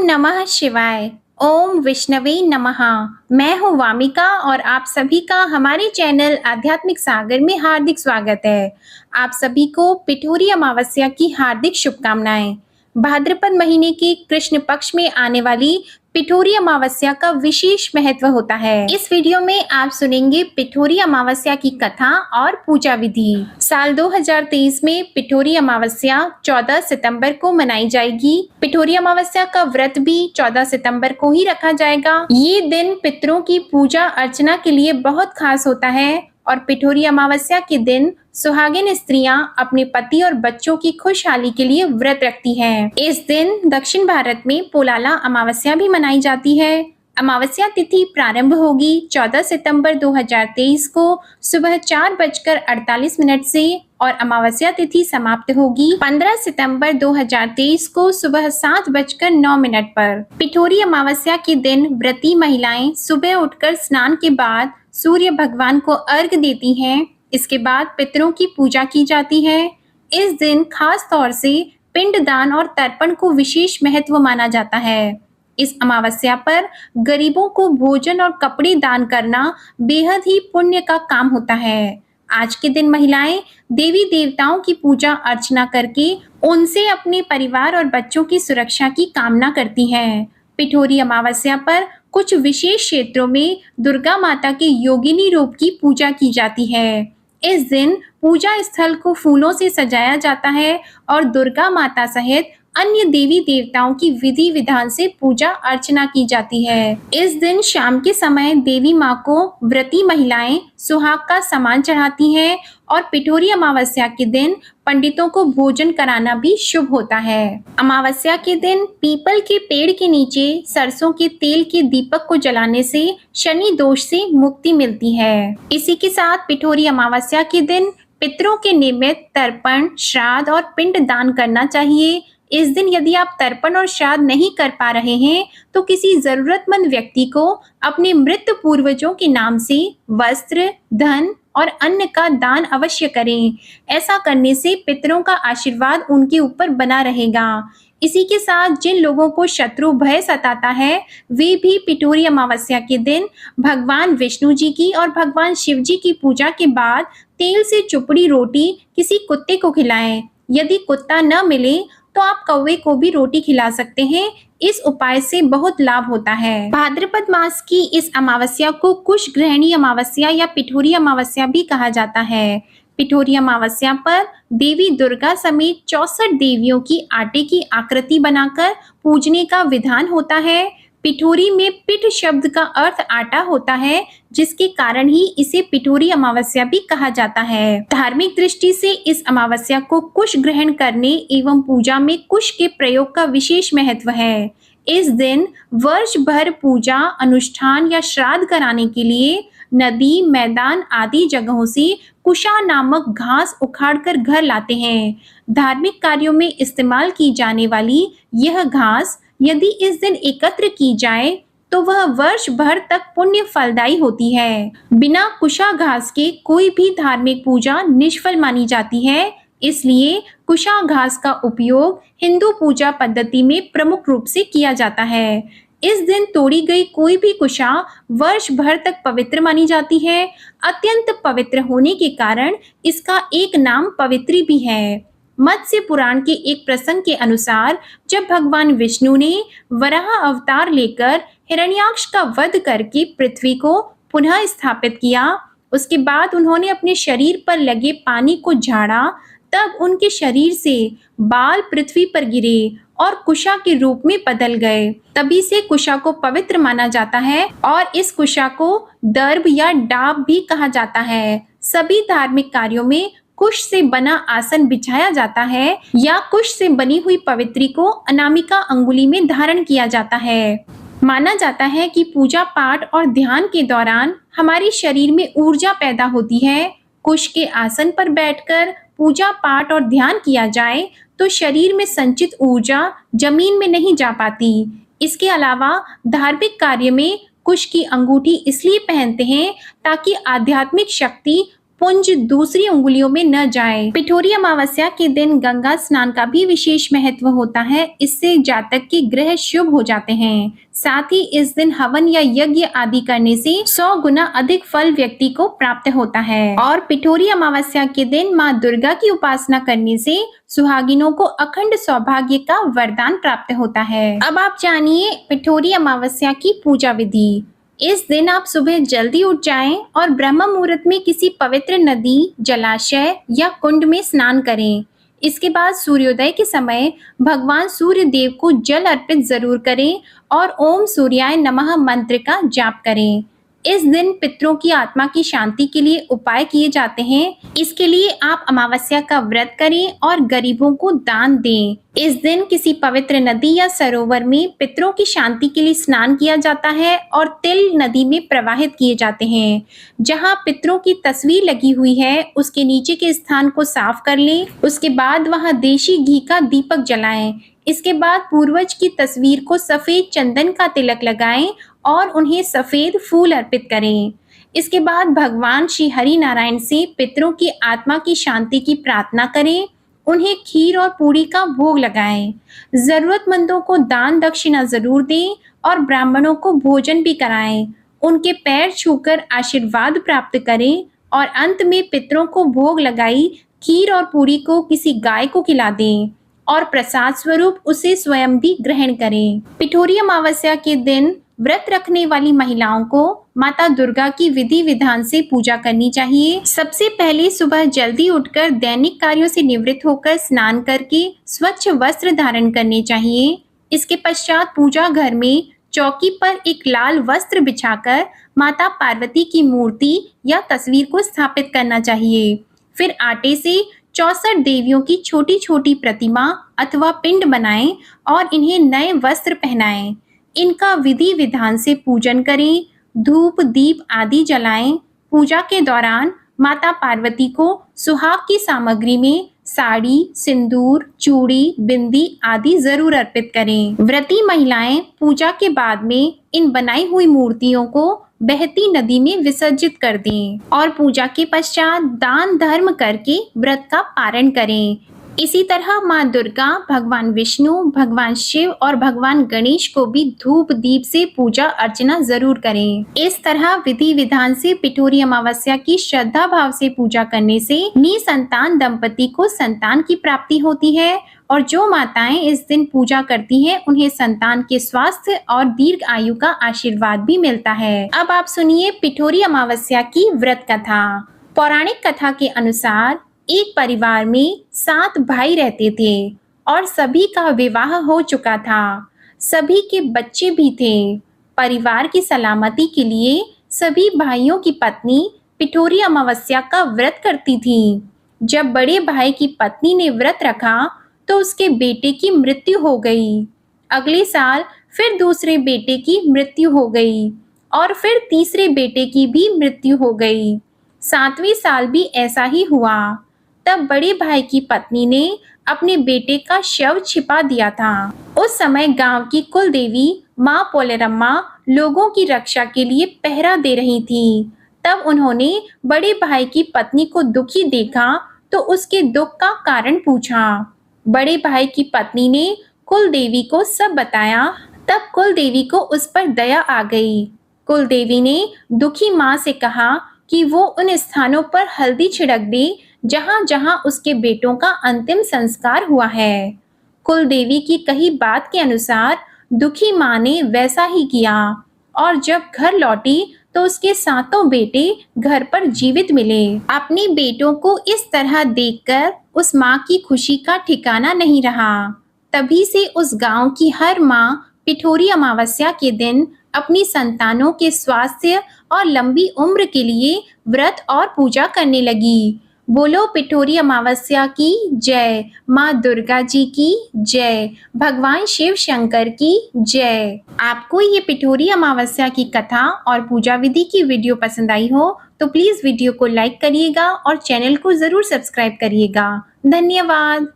नमः शिवाय। ओम विष्णवे नमः। मैं हूँ वामिका और आप सभी का हमारे चैनल आध्यात्मिक सागर में हार्दिक स्वागत है। आप सभी को पिठोरी अमावस्या की हार्दिक शुभकामनाएं। भाद्रपद महीने के कृष्ण पक्ष में आने वाली पिठोरी अमावस्या का विशेष महत्व होता है। इस वीडियो में आप सुनेंगे पिठोरी अमावस्या की कथा और पूजा विधि। साल 2023 में पिठोरी अमावस्या 14 सितंबर को मनाई जाएगी। पिठोरी अमावस्या का व्रत भी 14 सितंबर को ही रखा जाएगा। ये दिन पितरों की पूजा अर्चना के लिए बहुत खास होता है और पिठोरी अमावस्या के दिन सुहागिन स्त्रियां अपने पति और बच्चों की खुशहाली के लिए व्रत रखती हैं। इस दिन दक्षिण भारत में पोलाला अमावस्या भी मनाई जाती है। अमावस्या तिथि प्रारंभ होगी 14 सितंबर 2023 को सुबह 4:48 से और अमावस्या तिथि समाप्त होगी 15 सितंबर 2023 को सुबह 7:09 पर। पिठोरी अमावस्या के दिन व्रती महिलाएं सुबह उठकर स्नान के बाद सूर्य भगवान को अर्घ देती हैं। इसके बाद पितरों की पूजा की जाती है। इस दिन खास तौर से पिंडदान और तर्पण को विशेष महत्व माना जाता है। इस अमावस्या पर गरीबों को भोजन और कपड़े दान करना बेहद ही पुण्य का काम होता है। आज के दिन महिलाएं देवी देवताओं की पूजा अर्चना करके उनसे अपने परिवार और बच्चों की सुरक्षा की कामना करती हैं। पिठोरी अमावस्या पर कुछ विशेष क्षेत्रों में दुर्गा माता के योगिनी रूप की पूजा की जाती है। इस दिन पूजा स्थल को फूलों से सजाया जाता है और दुर्गा माता सहित अन्य देवी देवताओं की विधि विधान से पूजा अर्चना की जाती है। इस दिन शाम के समय देवी माँ को व्रती महिलाएं सुहाग का सामान चढ़ाती हैं और पिठोरी अमावस्या के दिन पंडितों को भोजन कराना भी शुभ होता है। अमावस्या के दिन पीपल के पेड़ के नीचे सरसों के तेल के दीपक को जलाने से शनि दोष से मुक्ति मिलती है। इसी के साथ पिठोरी अमावस्या के दिन पितरों के निमित्त तर्पण, श्राद्ध और पिंड दान करना चाहिए। इस दिन यदि आप तर्पण और श्राद्ध नहीं कर पा रहे हैं तो किसी जरूरतमंद व्यक्ति को अपने मृत पूर्वजों के नाम से वस्त्र, धन और अन्न का दान अवश्य करें। ऐसा करने से पितरों का आशीर्वाद उनके ऊपर बना रहेगा। इसी के साथ जिन लोगों को शत्रु भय सताता है वे भी पिठोरी अमावस्या के दिन भगवान विष्णु जी की और भगवान शिव जी की पूजा के बाद तेल से चुपड़ी रोटी किसी कुत्ते को खिलाएं। यदि कुत्ता न मिले तो आप कौवे को भी रोटी खिला सकते हैं। इस उपाय से बहुत लाभ होता है। भाद्रपद मास की इस अमावस्या को कुश ग्रहणी अमावस्या या पिठोरी अमावस्या भी कहा जाता है। पिठोरी अमावस्या पर देवी दुर्गा समेत 64 देवियों की आटे की आकृति बनाकर पूजने का विधान होता है। पिठोरी में पिठ शब्द का अर्थ आटा होता है, जिसके कारण ही इसे पिठोरी अमावस्या भी कहा जाता है। धार्मिक दृष्टि से इस अमावस्या को कुश ग्रहण करने एवं पूजा में कुश के प्रयोग का विशेष महत्व है। इस दिन वर्ष भर पूजा, अनुष्ठान या श्राद्ध कराने के लिए नदी, मैदान आदि जगहों से कुशा नामक घास उखाड़कर घर लाते हैं। धार्मिक कार्यों में इस्तेमाल की जाने वाली यह घास यदि इस दिन एकत्र की जाए तो वह वर्ष भर तक पुण्य फलदायी होती है। बिना कुशा घास के कोई भी धार्मिक पूजा निष्फल मानी जाती है। इसलिए कुशा घास का उपयोग हिंदू पूजा पद्धति में प्रमुख रूप से किया जाता है। इस दिन तोड़ी गई कोई भी कुशा वर्ष भर तक पवित्र मानी जाती है। अत्यंत पवित्र होने के कारण इसका एक नाम पवित्री भी है। मत्स्य पुराण के एक प्रसंग के अनुसार जब भगवान विष्णु ने वराह अवतार लेकर हिरण्याक्ष का वध करके पृथ्वी को पुनः स्थापित किया, उसके बाद उन्होंने अपने शरीर पर लगे पानी को झाड़ा, तब उनके शरीर से बाल पृथ्वी पर गिरे और कुशा के रूप में बदल गए। तभी से कुशा को पवित्र माना जाता है और इस कुशा को दर्भ या डाब भी कहा जाता है। सभी धार्मिक कार्यों में कुश से बना आसन बिछाया जाता है या कुश से बनी हुई पवित्री को अनामिका अंगुली में धारण किया जाता है। माना जाता है कि पूजा पाठ और ध्यान के दौरान हमारे शरीर में ऊर्जा पैदा होती है। कुश के आसन पर बैठकर पूजा पाठ और ध्यान किया जाए तो शरीर में संचित ऊर्जा जमीन में नहीं जा पाती। इसके अलावा धार्मिक कार्य में कुश की अंगूठी इसलिए पहनते हैं ताकि आध्यात्मिक शक्ति पुंज दूसरी उंगलियों में न जाए। पिठोरी अमावस्या के दिन गंगा स्नान का भी विशेष महत्व होता है। इससे जातक के ग्रह शुभ हो जाते हैं। साथ ही इस दिन हवन या यज्ञ आदि करने से 100 गुना अधिक फल व्यक्ति को प्राप्त होता है। और पिठोरी अमावस्या के दिन माँ दुर्गा की उपासना करने से सुहागिनों को अखंड सौभाग्य का वरदान प्राप्त होता है। अब आप जानिए पिठोरी अमावस्या की पूजा विधि। इस दिन आप सुबह जल्दी उठ जाएं और ब्रह्म मुहूर्त में किसी पवित्र नदी, जलाशय या कुंड में स्नान करें। इसके बाद सूर्योदय के समय भगवान सूर्य देव को जल अर्पित जरूर करें और ओम सूर्याय नमः मंत्र का जाप करें। इस दिन पितरों की आत्मा की शांति के लिए उपाय किए जाते हैं। इसके लिए आप अमावस्या का व्रत करें और गरीबों को दान दें। इस दिन किसी पवित्र नदी या सरोवर में पितरों की शांति के लिए स्नान किया जाता है और तिल नदी में प्रवाहित किए जाते हैं। जहां पितरों की तस्वीर लगी हुई है उसके नीचे के स्थान को साफ कर लें। उसके बाद वहां देशी घी का दीपक जलाएं। इसके बाद पूर्वज की तस्वीर को सफेद चंदन का तिलक लगाएं और उन्हें सफेद फूल अर्पित करें। इसके बाद भगवान श्री हरि नारायण से पितरों की आत्मा की शांति की प्रार्थना करें। उन्हें खीर और पूरी का भोग लगाएं। जरूरतमंदों को दान दक्षिणा जरूर दें और ब्राह्मणों को भोजन भी कराएं। उनके पैर छूकर आशीर्वाद प्राप्त करें और अंत में पितरों को भोग लगाई खीर और पूरी को किसी गाय को खिला दें और प्रसाद स्वरूप उसे स्वयं भी ग्रहण करें। पिठोरी अमावस्या के दिन व्रत रखने वाली महिलाओं को माता दुर्गा की विधि विधान से पूजा करनी चाहिए। सबसे पहले सुबह जल्दी उठकर दैनिक कार्यों से निवृत्त होकर स्नान करके स्वच्छ वस्त्र धारण करने चाहिए। इसके पश्चात पूजा घर में चौकी पर एक लाल वस्त्र बिछाकर माता पार्वती की मूर्ति या तस्वीर को स्थापित करना चाहिए। फिर आटे से 64 देवियों की छोटी छोटी प्रतिमा अथवा पिंड बनाएं और इन्हें नए वस्त्र पहनाएं। इनका विधि विधान से पूजन करें, धूप दीप आदि जलाएं। पूजा के दौरान माता पार्वती को सुहाग की सामग्री में साड़ी, सिंदूर, चूड़ी, बिंदी आदि जरूर अर्पित करें। व्रती महिलाएं पूजा के बाद में इन बनाई हुई मूर्तियों को बहती नदी में विसर्जित कर दें और पूजा के पश्चात दान धर्म करके व्रत का पारण करें। इसी तरह माँ दुर्गा, भगवान विष्णु, भगवान शिव और भगवान गणेश को भी धूप दीप से पूजा अर्चना जरूर करें। इस तरह विधि विधान से पिठोरी अमावस्या की श्रद्धा भाव से पूजा करने से निसंतान दंपति को संतान की प्राप्ति होती है और जो माताएं इस दिन पूजा करती हैं उन्हें संतान के स्वास्थ्य और दीर्घ आयु का आशीर्वाद भी मिलता है। अब आप सुनिए पिठोरी अमावस्या की व्रत कथा। पौराणिक कथा के अनुसार एक परिवार में 7 भाई रहते थे और सभी का विवाह हो चुका था। सभी के बच्चे भी थे। परिवार की सलामती के लिए सभी भाइयों की पत्नी पिठोरी अमावस्या का व्रत करती थी। जब बड़े भाई की पत्नी ने व्रत रखा तो उसके बेटे की मृत्यु हो गई। अगले साल फिर दूसरे बेटे की मृत्यु हो गई और फिर तीसरे बेटे की भी मृत्यु हो गई। 7वें साल भी ऐसा ही हुआ। तब बड़े भाई की पत्नी ने अपने बेटे का शव छिपा दिया था। उस समय गांव की कुल देवी माँ पोलेरम्मा लोगों की रक्षा के लिए पहरा दे रही थी। तब उन्होंने बड़े भाई की पत्नी को दुखी देखा तो उसके दुख का कारण पूछा। बड़े भाई की पत्नी ने कुल देवी को सब बताया। तब कुल देवी को उस पर दया आ गई। कुल देवी ने दुखी माँ से कहा कि वो उन स्थानों पर हल्दी छिड़क दे जहां जहां उसके बेटों का अंतिम संस्कार हुआ है। कुल देवी की कही बात के अनुसार दुखी माँ ने वैसा ही किया और जब घर लौटी तो उसके 7 बेटे घर पर जीवित मिले। अपने बेटों को इस तरह देखकर उस माँ की खुशी का ठिकाना नहीं रहा। तभी से उस गांव की हर माँ पिठोरी अमावस्या के दिन अपनी संतानों के स्वास्थ्य और लंबी उम्र के लिए व्रत और पूजा करने लगी। बोलो पिठोरी अमावस्या की जय, माँ दुर्गा जी की जय, भगवान शिव शंकर की जय। आपको ये पिठोरी अमावस्या की कथा और पूजा विधि की वीडियो पसंद आई हो तो प्लीज वीडियो को लाइक करिएगा और चैनल को जरूर सब्सक्राइब करिएगा। धन्यवाद।